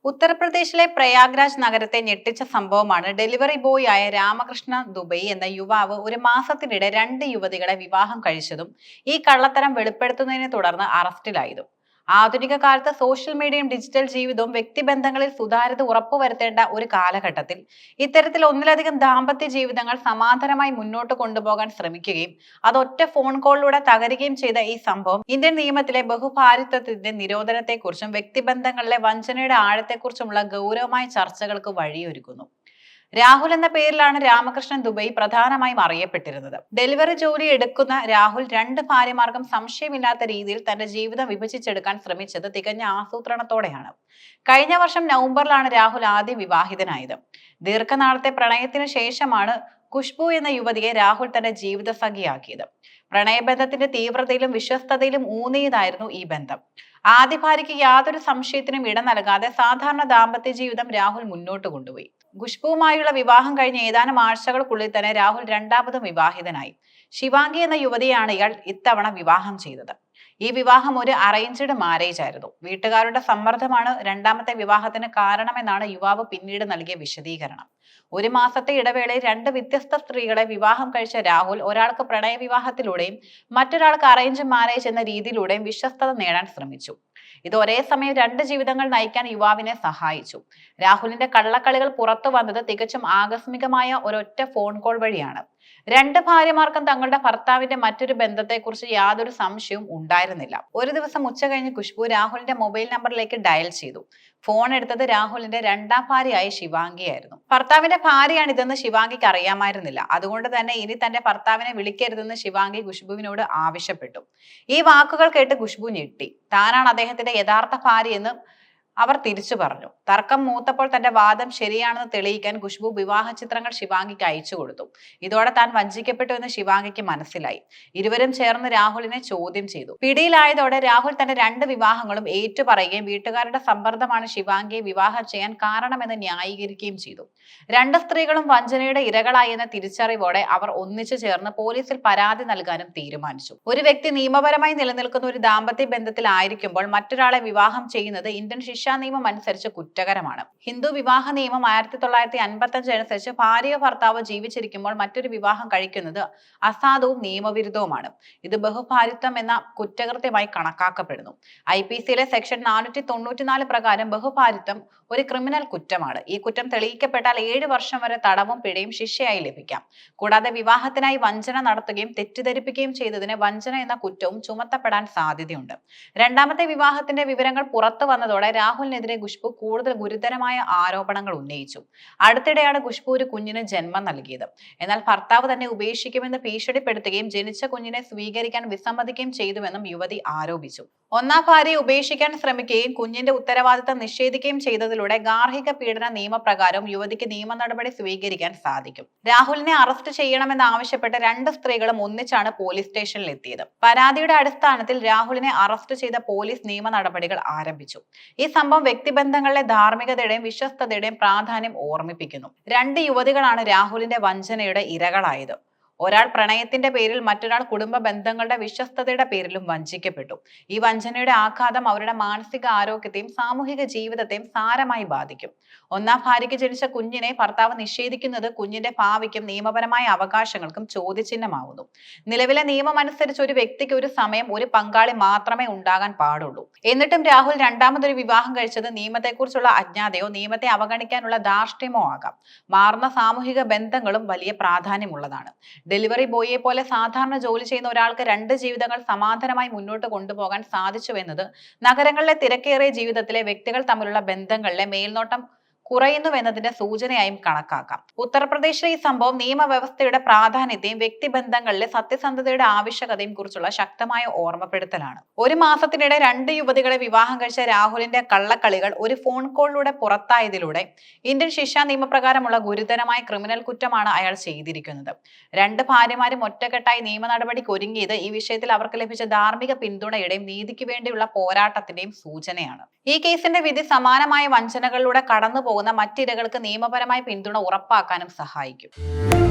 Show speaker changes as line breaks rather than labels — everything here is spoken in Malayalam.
ഉത്തർപ്രദേശിലെ പ്രയാഗ്രാജ് നഗരത്തെ ഞെട്ടിച്ച സംഭവമാണ് ഡെലിവറി ബോയ് ആയ രാമകൃഷ്ണ ദുബൈ എന്ന യുവാവ് ഒരു മാസത്തിനിടെ 2 യുവതികളെ വിവാഹം കഴിച്ചതും ഈ കള്ളത്തരം വെളിപ്പെടുത്തുന്നതിനെ തുടർന്ന് അറസ്റ്റിലായതും. ആധുനിക കാലത്ത് സോഷ്യൽ മീഡിയയും ഡിജിറ്റൽ ജീവിതവും വ്യക്തിബന്ധങ്ങളിൽ സുതാര്യത ഉറപ്പുവരുത്തേണ്ട ഒരു കാലഘട്ടത്തിൽ ഇത്തരത്തിൽ ഒന്നിലധികം ദാമ്പത്യ ജീവിതങ്ങൾ സമാന്തരമായി മുന്നോട്ട് കൊണ്ടുപോകാൻ ശ്രമിക്കുകയും അത് ഒറ്റ ഫോൺ കോളിലൂടെ തകരുകയും ചെയ്ത ഈ സംഭവം ഇന്ത്യൻ നിയമത്തിലെ ബഹുഭാരിത്വത്തിന്റെ നിരോധനത്തെക്കുറിച്ചും വ്യക്തിബന്ധങ്ങളിലെ വഞ്ചനയുടെ ആഴത്തെക്കുറിച്ചുമുള്ള ഗൗരവമായ ചർച്ചകൾക്ക് വഴിയൊരുക്കുന്നു. രാഹുൽ എന്ന പേരിലാണ് രാമകൃഷ്ണൻ ദുബൈ പ്രധാനമായും അറിയപ്പെട്ടിരുന്നത്. ഡെലിവറി ജോലി എടുക്കുന്ന രാഹുൽ 2 ഭാര്യമാർക്കും സംശയമില്ലാത്ത രീതിയിൽ തന്റെ ജീവിതം വിഭജിച്ചെടുക്കാൻ ശ്രമിച്ചത് തികഞ്ഞ ആസൂത്രണത്തോടെയാണ്. കഴിഞ്ഞ വർഷം നവംബറിലാണ് രാഹുൽ ആദ്യം വിവാഹിതനായത്. ദീർഘനാളത്തെ പ്രണയത്തിന് ശേഷമാണ് ഖുഷ്ബു എന്ന യുവതിയെ രാഹുൽ തന്റെ ജീവിത സഖിയാക്കിയത്. പ്രണയബന്ധത്തിന്റെ തീവ്രതയിലും വിശ്വസ്തതയിലും ഊന്നിയതായിരുന്നു ഈ ബന്ധം. ആദ്യ ഭാര്യയ്ക്ക് യാതൊരു സംശയത്തിനും ഇട നൽകാതെ സാധാരണ ദാമ്പത്യ ജീവിതം രാഹുൽ മുന്നോട്ട് കൊണ്ടുപോയി. ഖുഷ്ബുവുമായുള്ള വിവാഹം കഴിഞ്ഞ ഏതാനും ആഴ്ചകൾക്കുള്ളിൽ തന്നെ രാഹുൽ രണ്ടാമതും വിവാഹിതനായി. ശിവാംഗി എന്ന യുവതിയാണ് ഇയാൾ ഇത്തവണ വിവാഹം ചെയ്തത്. ഈ വിവാഹം ഒരു അറേഞ്ച്ഡ് മാരേജ് ആയിരുന്നു. വീട്ടുകാരുടെ സമ്മർദ്ദമാണ് രണ്ടാമത്തെ വിവാഹത്തിന് കാരണമെന്നാണ് യുവാവ് പിന്നീട് നൽകിയ വിശദീകരണം. 1 മാസത്തെ ഇടവേളയിൽ 2 വ്യത്യസ്ത സ്ത്രീകളെ വിവാഹം കഴിച്ച രാഹുൽ ഒരാൾക്ക് പ്രണയ വിവാഹത്തിലൂടെയും മറ്റൊരാൾക്ക് അറേഞ്ച് മാരേജ് എന്ന രീതിയിലൂടെയും വിശ്വസ്തത നേടാൻ ശ്രമിച്ചു. ഇത് ഒരേ സമയം 2 ജീവിതങ്ങൾ നയിക്കാൻ യുവാവിനെ സഹായിച്ചു. രാഹുലിന്റെ കള്ളക്കളികൾ പുറത്തു വന്നത് തികച്ചും ആകസ്മികമായ ഒരൊറ്റ ഫോൺ കോൾ വഴിയാണ്. 2 ഭാര്യമാർക്കും തങ്ങളുടെ ഭർത്താവിന്റെ മറ്റൊരു ബന്ധത്തെക്കുറിച്ച് യാതൊരു സംശയവും ഉണ്ടായിരുന്നില്ല. ഒരു ദിവസം ഉച്ച കഴിഞ്ഞ് ഖുഷ്ബു രാഹുലിന്റെ മൊബൈൽ നമ്പറിലേക്ക് ഡയൽ ചെയ്തു. ഫോൺ എടുത്തത് രാഹുലിന്റെ 2 ഭാര്യയായ ശിവാംഗിയായിരുന്നു. ഭർത്താവിന്റെ ഭാര്യയാണിതെന്ന് ശിവാംഗിക്ക് അറിയാമായിരുന്നില്ല. അതുകൊണ്ട് തന്നെ ഇനി തന്റെ ഭർത്താവിനെ വിളിക്കരുതെന്ന് ശിവാംഗി ഖുഷ്ബുവിനോട് ആവശ്യപ്പെട്ടു. ഈ വാക്കുകൾ കേട്ട് ഖുഷ്ബു ഞെട്ടി. താനാണ് അദ്ദേഹത്തിന്റെ യഥാർത്ഥ ഭാര്യയെന്ന് അവർ തിരിച്ചു പറഞ്ഞു. തർക്കം മൂത്തപ്പോൾ തന്റെ വാദം ശരിയാണെന്ന് തെളിയിക്കാൻ ഖുഷ്ബു വിവാഹ ചിത്രങ്ങൾ ശിവാംഗിക്ക് അയച്ചു കൊടുത്തു. ഇതോടെ താൻ വഞ്ചിക്കപ്പെട്ടു എന്ന് ശിവാംഗിക്ക് മനസ്സിലായി. ഇരുവരും ചേർന്ന് രാഹുലിനെ ചോദ്യം ചെയ്തു. പിടിയിലായതോടെ രാഹുൽ തന്റെ 2 വിവാഹങ്ങളും ഏറ്റുപറയുകയും വീട്ടുകാരുടെ സമ്മർദ്ദമാണ് ശിവാംഗിയെ വിവാഹം ചെയ്യാൻ കാരണമെന്ന് ന്യായീകരിക്കുകയും ചെയ്തു. 2 സ്ത്രീകളും വഞ്ചനയുടെ ഇരകളായി എന്ന തിരിച്ചറിവോടെ അവർ ഒന്നിച്ചു ചേർന്ന് പോലീസിൽ പരാതി നൽകാനും തീരുമാനിച്ചു. ഒരു വ്യക്തി നിയമപരമായി നിലനിൽക്കുന്ന ഒരു ദാമ്പത്യ ബന്ധത്തിലായിരിക്കുമ്പോൾ മറ്റൊരാളെ വിവാഹം ചെയ്യുന്നത് ഇന്ത്യൻ ശിക്ഷാ നിയമം അനുസരിച്ച് കുറ്റകരമാണ്. ഹിന്ദു വിവാഹ നിയമം 1955 അനുസരിച്ച് ഭാര്യയോ ഭർത്താവോ ജീവിച്ചിരിക്കുമ്പോൾ മറ്റൊരു വിവാഹം കഴിക്കുന്നത് അസാധുവും നിയമവിരുദ്ധവുമാണ്. ഇത് ബഹുഭാരിത്വം എന്ന കുറ്റകൃത്യമായി കണക്കാക്കപ്പെടുന്നു. IPCയിലെ സെക്ഷൻ 494 പ്രകാരം ബഹുഭാരിത്വം ഒരു ക്രിമിനൽ കുറ്റമാണ്. ഈ കുറ്റം തെളിയിക്കപ്പെട്ടാൽ 7 വർഷം വരെ തടവും പിഴയും ശിക്ഷയായി ലഭിക്കാം. കൂടാതെ വിവാഹത്തിനായി വഞ്ചന നടത്തുകയും തെറ്റിദ്ധരിപ്പിക്കുകയും ചെയ്തതിന് വഞ്ചന എന്ന കുറ്റവും ചുമത്തപ്പെടാൻ സാധ്യതയുണ്ട്. രണ്ടാമത്തെ വിവാഹത്തിന്റെ വിവരങ്ങൾ പുറത്തു വന്നതോടെ രാഹുലിനെതിരെ ഖുഷ്ബു കൂടുതൽ ഗുരുതരമായ ആരോപണങ്ങൾ ഉന്നയിച്ചു. അടുത്തിടെയാണ് ഖുഷ്ബു ഒരു കുഞ്ഞിന് ജന്മം നൽകിയത്. എന്നാൽ ഭർത്താവ് തന്നെ ഉപേക്ഷിക്കുമെന്ന് ഭീഷണിപ്പെടുത്തുകയും ജനിച്ച കുഞ്ഞിനെ സ്വീകരിക്കാൻ വിസമ്മതിക്കുകയും ചെയ്തുവെന്നും യുവതി ആരോപിച്ചു. 1 ഭാര്യയെ ഉപേക്ഷിക്കാൻ ശ്രമിക്കുകയും കുഞ്ഞിന്റെ ഉത്തരവാദിത്തം നിഷേധിക്കുകയും ചെയ്തതിലൂടെ ഗാർഹിക പീഡന നിയമപ്രകാരവും യുവതിക്ക് നിയമ നടപടി സ്വീകരിക്കാൻ സാധിക്കും. രാഹുലിനെ അറസ്റ്റ് ചെയ്യണമെന്നാവശ്യപ്പെട്ട് 2 സ്ത്രീകളും ഒന്നിച്ചാണ് പോലീസ് സ്റ്റേഷനിൽ എത്തിയത്. പരാതിയുടെ അടിസ്ഥാനത്തിൽ രാഹുലിനെ അറസ്റ്റ് ചെയ്ത പോലീസ് നിയമ നടപടികൾ ആരംഭിച്ചു. ഈ സംഭവം വ്യക്തിബന്ധങ്ങളിലെ ധാർമ്മികതയുടെയും വിശ്വസ്തതയുടെയും പ്രാധാന്യം ഓർമ്മിപ്പിക്കുന്നു. 2 യുവതികളാണ് രാഹുലിന്റെ വഞ്ചനയുടെ ഇരകളായത്. ഒരാൾ പ്രണയത്തിന്റെ പേരിൽ, മറ്റൊരാൾ കുടുംബ ബന്ധങ്ങളുടെ വിശ്വസ്തതയുടെ പേരിലും വഞ്ചിക്കപ്പെട്ടു. ഈ വഞ്ചനയുടെ ആഘാതം അവരുടെ മാനസിക ആരോഗ്യത്തെയും സാമൂഹിക ജീവിതത്തെയും സാരമായി ബാധിക്കും. 1 ഭാര്യയ്ക്ക് ജനിച്ച കുഞ്ഞിനെ ഭർത്താവ് നിഷേധിക്കുന്നത് കുഞ്ഞിന്റെ ഭാവിക്കും നിയമപരമായ അവകാശങ്ങൾക്കും ചോദ്യചിഹ്നമാവുന്നു. നിലവിലെ നിയമം അനുസരിച്ച് ഒരു വ്യക്തിക്ക് ഒരു സമയം ഒരു പങ്കാളി മാത്രമേ ഉണ്ടാകാൻ പാടുള്ളൂ. എന്നിട്ടും രാഹുൽ രണ്ടാമതൊരു വിവാഹം കഴിച്ചത് നിയമത്തെക്കുറിച്ചുള്ള അജ്ഞതയോ നിയമത്തെ അവഗണിക്കാനുള്ള ധാർഷ്ട്യമോ ആകാം. മാറുന്ന സാമൂഹിക ബന്ധങ്ങളും വലിയ പ്രാധാന്യമുള്ളതാണ്. ഡെലിവറി ബോയിയെ പോലെ സാധാരണ ജോലി ചെയ്യുന്ന ഒരാൾക്ക് 2 ജീവിതങ്ങൾ സമാന്തരമായി മുന്നോട്ട് കൊണ്ടുപോകാൻ സാധിച്ചുവെന്നത് നഗരങ്ങളിലെ തിരക്കേറിയ ജീവിതത്തിലെ വ്യക്തികൾ തമ്മിലുള്ള ബന്ധങ്ങളിലെ മേൽനോട്ടം കുറയുന്നുവെന്നതിന്റെ സൂചനയായും കണക്കാക്കാം. ഉത്തർപ്രദേശിലെ ഈ സംഭവം നിയമവ്യവസ്ഥയുടെ പ്രാധാന്യത്തെയും വ്യക്തിബന്ധങ്ങളിലെ സത്യസന്ധതയുടെ ആവശ്യകതയും കുറിച്ചുള്ള ശക്തമായ ഓർമ്മപ്പെടുത്തലാണ്. 1 മാസത്തിനിടെ 2 യുവതികളെ വിവാഹം കഴിച്ച രാഹുലിന്റെ കള്ളക്കളികൾ ഒരു ഫോൺ കോളിലൂടെ പുറത്തായതിലൂടെ ഇന്ത്യൻ ശിക്ഷാ നിയമപ്രകാരമുള്ള ഗുരുതരമായ ക്രിമിനൽ കുറ്റമാണ് അയാൾ ചെയ്തിരിക്കുന്നത്. 2 ഭാര്യമാരും ഒറ്റക്കെട്ടായി നിയമ നടപടിക്ക് ഒരുങ്ങിയത് ഈ വിഷയത്തിൽ അവർക്ക് ലഭിച്ച ധാർമ്മിക പിന്തുണയുടെയും നീതിക്ക് വേണ്ടിയുള്ള പോരാട്ടത്തിന്റെയും സൂചനയാണ്. ഈ കേസിന്റെ വിധി സമാനമായ വഞ്ചനകളിലൂടെ കടന്നു പോകുന്ന മറ്റിരകൾക്ക് നിയമപരമായ പിന്തുണ ഉറപ്പാക്കാനും സഹായിക്കും.